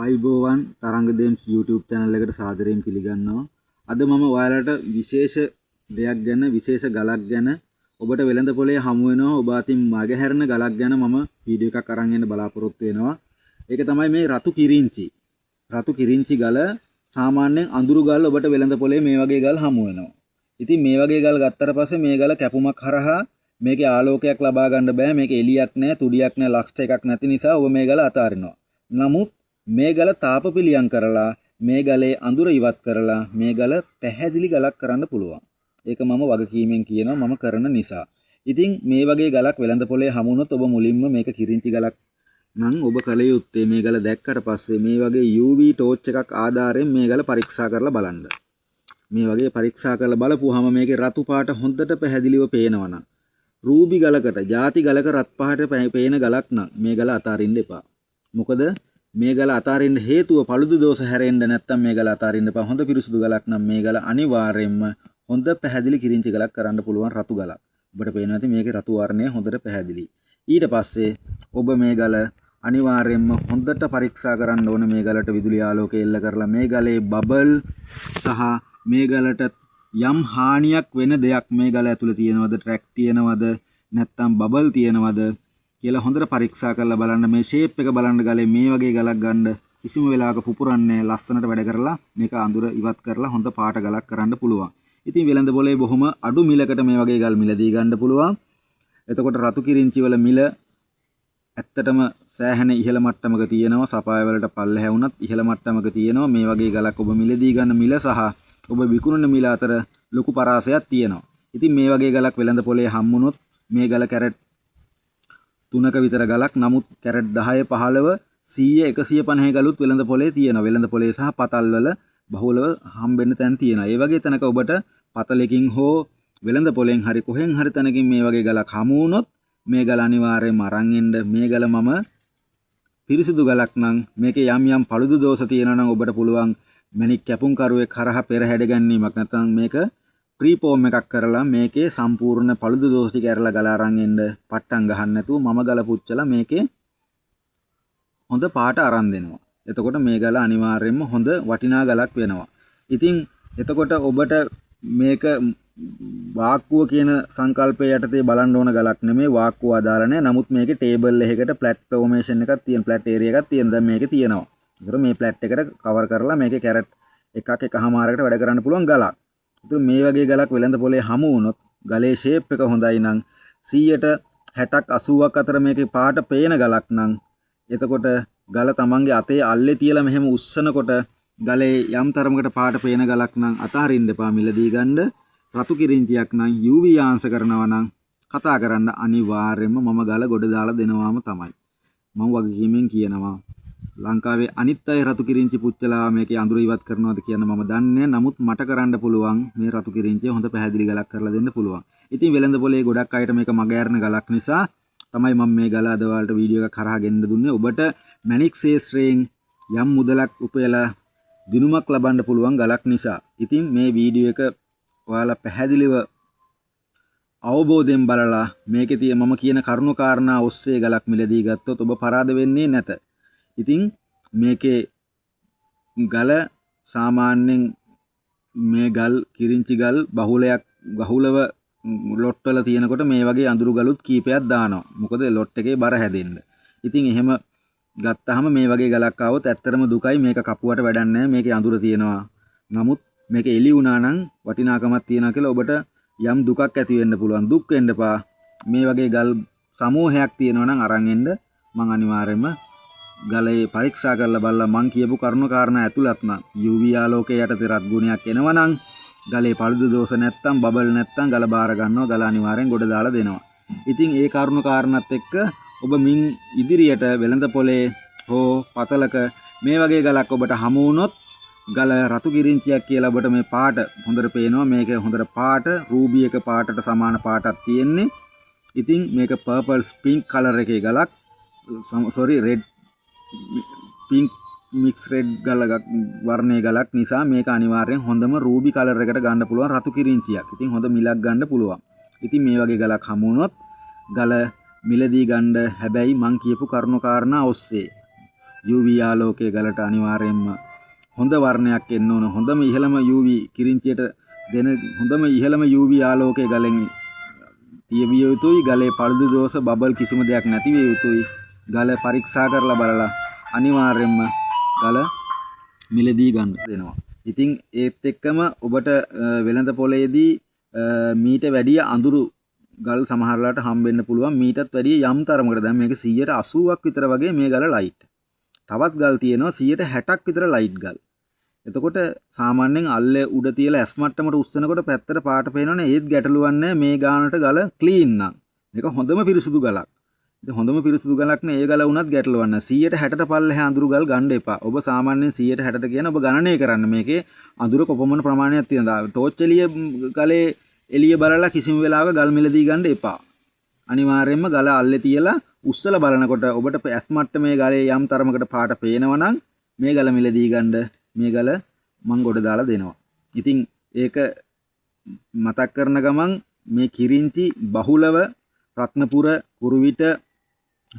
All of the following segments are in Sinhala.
ආයිබෝවන් තරංගදේම්ස් YouTube channel එකට සාදරයෙන් පිළිගන්නවා. අද මම ඔයාලට විශේෂ දෙයක් ගැන විශේෂ ගලක් ගැන ඔබට වෙළඳ පොලේ හමු වෙනවා. ඔබ අතින් මගහැරෙන ගලක් ගැන මම වීඩියෝ එකක් අරන් එන්න බලාපොරොත්තු වෙනවා. ඒක තමයි මේ රතු කිරින්චි. රතු කිරින්චි ගල සාමාන්‍යයෙන් අඳුරු ගල් ඔබට වෙළඳ පොලේ මේ වගේ ගල් හමු වෙනවා. ඉතින් මේ වගේ ගල් ගත්තට පස්සේ මේ ගල කැපුමක් හරහා මේකේ ආලෝකයක් ලබා ගන්න බෑ. මේකේ එළියක් නැහැ, තුඩියක් නැහැ, ලක්ෂ එකක් නැති නිසා ඔබ මේ ගල අතාරිනවා. නමුත් මේ ගල තාප පිළියම් කරලා මේ ගලේ අඳුර ඉවත් කරලා මේ ගල පැහැදිලි ගලක් කරන්න පුළුවන්. ඒක මම වගකීමෙන් කියනවා මම කරන නිසා. ඉතින් මේ වගේ ගලක් වෙළඳ පොලේ හමුනොත් ඔබ මුලින්ම මේක කිරින්චි ගලක් නම් ඔබ කල යුත්තේ මේ ගල දැක්කට පස්සේ මේ වගේ UV ටෝච් එකක් ආධාරයෙන් මේ ගල පරීක්ෂා කරලා බලන්න. මේ වගේ පරීක්ෂා කරලා බලපුවාම මේකේ රතු පාට හොඳට පැහැදිලිව පේනවා නම් රූබි ගලකට ಜಾති ගලක රත් පාට පේන ගලක් නම් මේ ගල අතාරින්න එපා. මොකද මේ ගල අතාරින්න හේතුව පළුදු දෝෂ හැරෙන්න නැත්නම් මේ ගල අතාරින්න එපා. හොඳ පිරිසුදු ගලක් නම් මේ ගල අනිවාර්යයෙන්ම හොඳ පැහැදිලි කිරින්චි ගලක් කරන්න පුළුවන් රතු ගලක්. ඔබට පේනවා ඇති මේකේ රතු වර්ණය හොඳට පැහැදිලි. ඊට පස්සේ ඔබ මේ ගල අනිවාර්යයෙන්ම හොඳට පරීක්ෂා කරන්න ඕන මේ ගලට විදුලි ආලෝකය එල්ල කරලා මේ ගලේ බබල් සහ මේ ගලට යම් හානියක් වෙන දෙයක් මේ ගල ඇතුලේ තියෙනවද, ට්‍රැක් තියෙනවද, නැත්නම් බබල් තියෙනවද කියලා හොඳට පරීක්ෂා කරලා බලන්න. මේ ෂේප් එක බලන්න ගලේ මේ වගේ ගලක් ගන්න කිසිම වෙලාවක පුපුරන්නේ ලස්සනට වැඩ කරලා මේක අඳුර ඉවත් කරලා හොඳ පාට ගලක් කරන්න පුළුවන්. ඉතින් වෙළඳ පොලේ බොහොම අඩු මිලකට මේ වගේ ගල් මිලදී ගන්න පුළුවන්. එතකොට රතු කිරින්චි වල මිල ඇත්තටම සෑහෙන ඉහළ මට්ටමක තියෙනවා. සපාය වලට පල්ලෙහැ වුණත් ඉහළ මට්ටමක තියෙනවා. මේ වගේ ගලක් ඔබ මිලදී ගන්න මිල සහ ඔබ විකුණන මිල අතර ලොකු පරාසයක් තියෙනවා. ඉතින් මේ වගේ ගලක් වෙළඳ පොලේ හම්බුනොත් මේ ගල කැරට් 3ක විතර ගලක්. නමුත් කැරට් 10 15 100 150 ගලුත් වෙළඳ පොලේ තියෙනවා. වෙළඳ පොලේ සහ පතල් වල බහුලව හම්බෙන්න තැන් තියෙනවා. ඒ වගේ තැනක ඔබට පතලකින් හෝ වෙළඳ පොලෙන් හරි කොහෙන් හරි තැනකින් මේ වගේ ගලක් හමු වුණොත් මේ ගල අනිවාර්යයෙන්ම අරන් එන්න. මේ ගල මම පිරිසිදු ගලක් නම් මේකේ යම් යම් පළුදු දෝෂ තියෙනවා නම් ඔබට පුළුවන් මැණික් කැපුම් කරුවෙක් කරහා පෙර හැඩ ගැනීමක් නැත්නම් මේක ප්‍රීපෝම් එකක් කරලා මේකේ සම්පූර්ණ පළුදු දෝෂ ටික ඇරලා ගල අරන් එන්න. පට්ටම් ගහන්න නැතුව මම ගල පුච්චලා මේකේ හොඳ පාට අරන් දෙනවා. එතකොට මේ ගල අනිවාර්යයෙන්ම හොඳ වටිනා ගලක් වෙනවා. ඉතින් එතකොට ඔබට මේක වාක්කුව කියන සංකල්පය යටතේ බලන්න ඕන ගලක් නෙමෙයි. වාක්කුව අදාළ නැහැ. නමුත් මේකේ ටේබල් එකකට ෆ්ලැට් ෆෝමේෂන් එකක් තියෙන, ෆ්ලැට් ඒරියා එකක් තියෙන. දැන් මේකේ තියෙනවා. ඒතර මේ ෆ්ලැට් එකට කවර් කරලා මේකේ කැරට් එකමාරකට වැඩ කරන්න පුළුවන් ගලක්. ඒතර මේ වගේ ගලක් වෙළඳ පොලේ හමු වුණොත් ගලේ ෂේප් එක හොඳයි නම් 100ට 60ක් 80ක් අතර මේකේ පාට පේන ගලක් නම් එතකොට ගල තමන්ගේ අතේ අල්ලේ තියලා මෙහෙම උස්සනකොට ගලේ යම් තරමකට පාට පේන ගලක් නම් අතහරින්න එපා. මිලදී ගන්න. රතු කිරින්තියක් නම් UV ආංශ කරනවා නම් කතා කරන්න අනිවාර්යයෙන්ම මම ගල ගොඩ දාලා දෙනවාම තමයි. මම වගකීමෙන් කියනවා. ලංකාවේ අනිත් අය රතු කිරින්චි පුච්චලා මේකේ අඳුර ඉවත් කරනවාද කියන මම දන්නේ. නමුත් මට කරන්න පුළුවන් මේ රතු කිරින්චිය හොඳ පැහැදිලි ගලක් කරලා දෙන්න පුළුවන්. ඉතින් වෙළඳ පොලේ ගොඩක් අයට මේක මගහැරන ගලක් නිසා තමයි මම මේ ගල අද ඔයාලට වීඩියෝ එකක් කරා ගෙන්න දුන්නේ. ඔබට මැණික් ශේෂ්ත්‍රයෙන් යම් මුදලක් උපයලා දිනුමක් ලබන්න පුළුවන් ගලක් නිසා. ඉතින් මේ වීඩියෝ එක ඔයාලා පැහැදිලිව අවබෝධයෙන් බලලා මේකේ තියෙන මම කියන කරුණු කාරණා ඔස්සේ ගලක් මිලදී ගත්තොත් ඔබ පරාද වෙන්නේ නැත. ඉතින් මේකේ ගල සාමාන්‍යයෙන් මේ ගල් කිරින්චි ගල් බහුලව ලොට් වල තියෙනකොට මේ වගේ අඳුරු ගලුත් කීපයක් දානවා. මොකද ලොට් එකේ බර හැදෙන්න. ඉතින් එහෙම ගත්තාම මේ වගේ ගලක් ආවොත් ඇත්තටම දුකයි. මේක කපුවට වැඩක් නැහැ. මේකේ අඳුර තියෙනවා. නමුත් මේක එළි වුණා නම් වටිනාකමක් තියනවා කියලා ඔබට යම් දුකක් ඇති වෙන්න පුළුවන්. දුක් වෙන්න එපා. මේ වගේ ගල් සමූහයක් තියෙනවා නම් අරන් එන්න. මං අනිවාර්යයෙන්ම ගලේ පරීක්ෂා කරලා බලලා මං කියපු කරුණු කාරණා ඇතුළත් නම් UV ආලෝකයේ යටතේ රත් ගුණයක් එනවා නම් ගලේ පළුදු දෝෂ නැත්තම් බබල් නැත්තම් ගල බාර ගන්නවා. ගල අනිවාර්යෙන් ගොඩ දාලා දෙනවා. ඉතින් ඒ කරුණු කාරණාත් එක්ක ඔබ මින් ඉදිරියට වෙළඳ පොලේ හෝ පතලක මේ වගේ ගලක් ඔබට හමු වුණොත් ගල රතු කිරින්චියක් කියලා ඔබට මේ පාට හොඳට පේනවා. මේක හොඳට පාට රූබි එක පාටට සමාන පාටක් තියෙන්නේ. ඉතින් මේක පර්පල් පින්ක් කලර් එකේ ගලක්. රෙඩ් පින්ක් මික්ස් රෙඩ් ගලක් වර්ණයේ ගලක් නිසා මේක අනිවාර්යෙන් හොඳම රූබි කලර් එකට ගන්න පුළුවන් රතු කිරින්චියක්. ඉතින් හොඳ මිලක් ගන්න පුළුවන්. ඉතින් මේ වගේ ගලක් හමු වුණොත් ගල මිලදී ගන්න හැබැයි මං කියපු කරුණු කාරණා ඔස්සේ UV ආලෝකයේ ගලට අනිවාර්යයෙන්ම හොඳ වර්ණයක් එන්න ඕන. හොඳම ඉහළම UV කිරින්චියට දෙන හොඳම ඉහළම UV ආලෝකයේ ගලෙන් තියවිය යුතුයි. ගලේ පළුදු දෝෂ බබල් කිසිම දෙයක් නැති විය යුතුයි. ගල පරීක්ෂා කරලා බලලා අනිවාර්යයෙන්ම ගල මිලදී ගන්න දෙනවා. ඉතින් ඒත් එක්කම ඔබට වෙළඳ පොලේදී මීට වැඩිය අඳුරු ගල් සමහරලාට හම්බෙන්න පුළුවන්. මීටත් වැඩිය යම් තරමකට දැන් මේක 180ක් විතර වගේ මේ ගල ලයිට්. තවත් ගල් තියෙනවා 160ක් විතර ලයිට් ගල්. එතකොට සාමාන්‍යයෙන් අල්ලේ උඩ තියලා ඇස් මට්ටමට උස්සනකොට පැත්තට පාට පේනවනේ. ඒත් ගැටලුවක් නැහැ. මේ ගානට ගල ක්ලීන් නම්. මේක හොඳම පිරිසුදු ගලක්. ඉතින් හොඳම පිරිසුදු ගලක් නේ. ඒ ගල වුණත් ගැටලුවක් නැහැ. 160ට පල්ලෙහා අඳුරු ගල් ගන්න එපා. ඔබ සාමාන්‍යයෙන් 160ට කියන ඔබ ගණනය කරන්න මේකේ අඳුර කොපමණ ප්‍රමාණයක් තියෙනවද? ටෝච් එළිය ගලේ එළිය බලලා කිසිම වෙලාවක ගල් මිලදී ගන්න එපා. අනිවාර්යයෙන්ම ගල අල්ලේ තියලා උස්සලා බලනකොට ඔබට ඇස් මට්ටමේ ගලේ යම් තරමකට පාට පේනවනම් මේ ගල මිලදී ගන්න මේ ගල මං ගොඩ දාලා දෙනවා. ඉතින් ඒක මතක් කරන ගමන් මේ කිරින්චි බහුලව රත්නපුර කුරුවිට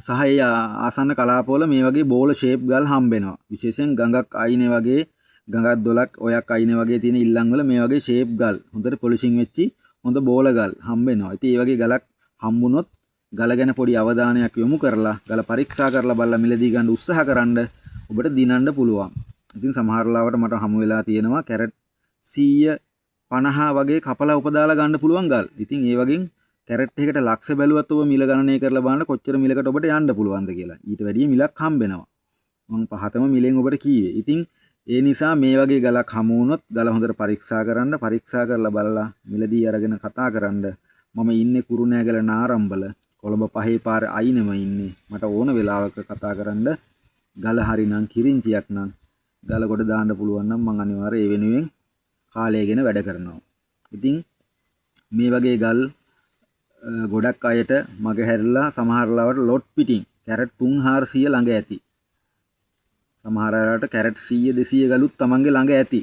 සහ ඒ ආසන්න කලාපවල මේ වගේ බෝල ෂේප් ගල් හම්බෙනවා. විශේෂයෙන් ගඟක් අයිනේ වගේ ගඟක් දොලක් ඔයක් අයිනේ වගේ තියෙන ඉල්ලන් වල මේ වගේ ෂේප් ගල් හොඳට පොලිෂින් වෙච්චි හොඳ බෝල ගල් හම්බෙනවා. ඉතින් මේ වගේ ගලක් හම්බුනොත් ගල ගැන පොඩි අවධානයක් යොමු කරලා ගල පරීක්ෂා කරලා බලලා මිලදී ගන්න උත්සාහ කරන්න ඔබට දිනන්න පුළුවන්. ඉතින් සමහර ලාවට මට හමු වෙලා තියෙනවා කැරට් 150 වගේ කපලා උපදාලා ගන්න පුළුවන් ගල්. ඉතින් ඒ වගේ කැරට් එකකට ලක්ෂ බැලුවත් ඔබ මිල ගණනය කරලා බලන්න කොච්චර මිලකට ඔබට යන්න පුළුවන්ද කියලා. ඊට වැඩිය මිලක් හම්බෙනවා. මම පහතම මිලෙන් ඔබට කීවේ. ඉතින් ඒ නිසා මේ වගේ ගලක් හමු වුණොත් ගල හොඳට පරීක්ෂා කරන්න. පරීක්ෂා කරලා බලලා මිලදී අරගෙන කතා කරන්න. මම ඉන්නේ කුරුණෑගල නාරම්බල කොළඹ පහේ පාර අයිනෙම ඉන්නේ. මට ඕන වෙලාවක කතා කරන්න ගල හරිනම් කිරින්චියක් නම් ගල කොට දාන්න පුළුවන් නම් මම අනිවාර්යයෙන් ඒ වෙනුවෙන් කාලයගෙන වැඩ කරනවා. ඉතින් මේ වගේ ගල් ගොඩක් අයට මග හැරිලා සමහර ලාවට ලොට් පිටින් කැරට් 300 ළඟ ඇති. සමහර අයට කැරට් 100 200 ගලුත් තමන්ගේ ළඟ ඇති.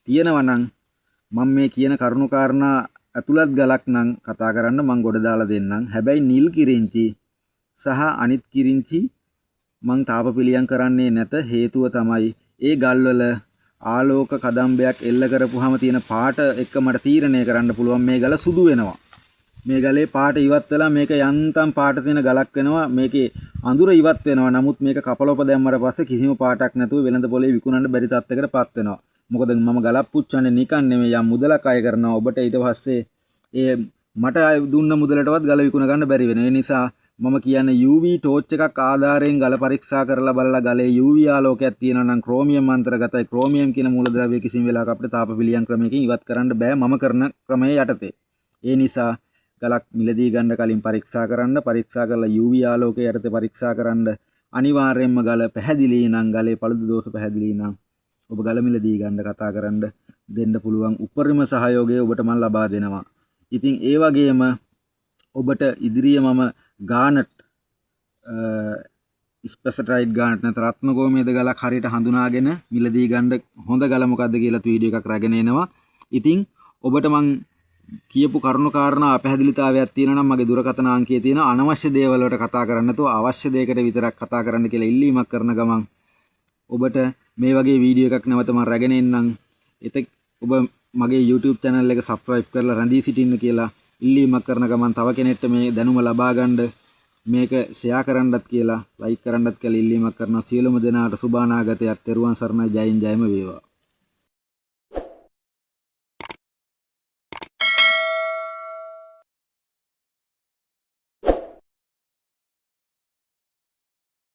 තියෙනවා නම් මම මේ කියන කරුණු කාරණා ඇතුළත් ගලක් නම් කතා කරන්න මම ගොඩ දාලා දෙන්නම්. හැබැයි නිල් කිරින්චි සහ අනිත් කිරින්චි මං තාප පිළියම් කරන්නේ නැත. හේතුව තමයි ඒ ගල්වල ආලෝක කදම්බයක් එල්ල කරපුවාම තියෙන පාට එක්ක මට තීරණය කරන්න පුළුවන් මේ ගල සුදු වෙනවා. මේ ගලේ පාට ඉවත් වෙලා මේක යන්තම් පාට තියෙන ගලක් වෙනවා. මේකේ අඳුර ඉවත් වෙනවා. නමුත් මේක කපලොප දැම්මට පස්සේ කිසිම පාටක් නැතුව වෙළඳ පොලේ විකුණන්න බැරි තත්යකටපත් වෙනවා. මොකද මම ගලක් පුච්චන්නේ නිකන් නෙමෙයි යම් මුදලක් අය කරනවා. ඔබට ඊට පස්සේ ඒ මට දුන්න මුදලටවත් ගල විකුණ ගන්න බැරි වෙන. ඒ නිසා මම කියන්නේ UV ටෝච් එකක් ආධාරයෙන් ගල පරීක්ෂා කරලා බලලා ගලේ UV ආලෝකයක් තියෙනවා නම් ක්‍රෝමියම් අන්තර්ගතයි. ක්‍රෝමියම් කියන මූලද්‍රව්‍ය කිසිම වෙලාවක අපිට තාප පිළියම් ක්‍රමයකින් ඉවත් කරන්න බෑ මම කරන ක්‍රමයේ යටතේ. ඒ නිසා ගලක් මිලදී ගන්න කලින් පරීක්ෂා කරන්න. පරීක්ෂා කරලා UV ආලෝකයේ යටතේ පරීක්ෂා කරන්න. අනිවාර්යයෙන්ම ගල පැහැදිලි නම් ගලේ පළුදු දෝෂ පැහැදිලි නම් ඔබ ගල මිලදී ගන්න කතා කරන්න දෙන්න පුළුවන් උපරිම සහයෝගය ඔබට මම ලබා දෙනවා. ඉතින් ඒ වගේම ඔබට ඉදිරියේ මම ගානට් ස්පෙසටයිඩ් ගානට් නැත්නම් රත්නගෝමේද ගලක් හරියට හඳුනාගෙන මිලදී ගන්න හොඳ ගල මොකද්ද කියලා වීඩියෝ එකක් රැගෙන එනවා. ඉතින් ඔබට මං කියපු කරුණු කාරණා අපැහැදිලිතාවයක් තියෙනවා නම් මගේ දුරකථන අංකයේ තියෙන අනවශ්‍ය දේවල් වලට කතා කරන්න නැතුව අවශ්‍ය දෙයකට විතරක් කතා කරන්න කියලා ඉල්ලීමක් කරන ගමන් ඔබට මේ වගේ වීඩියෝ එකක් නැවත මම රැගෙන එන්නම්. එතෙක් ඔබ මගේ YouTube channel එක subscribe කරලා රැඳී සිටින්න කියලා ඉල්ලීමක් කරන ගමන් තව කෙනෙක්ට මේ දැනුම ලබා ගන්න මේක ෂෙයා කරන්නත් කියලා like කරන්නත් කියලා ඉල්ලීමක් කරනවා. සියලුම දෙනාට සුබ අනාගතයක්. තෙරුවන් සරණයි. ජයෙන් ජයම වේවා.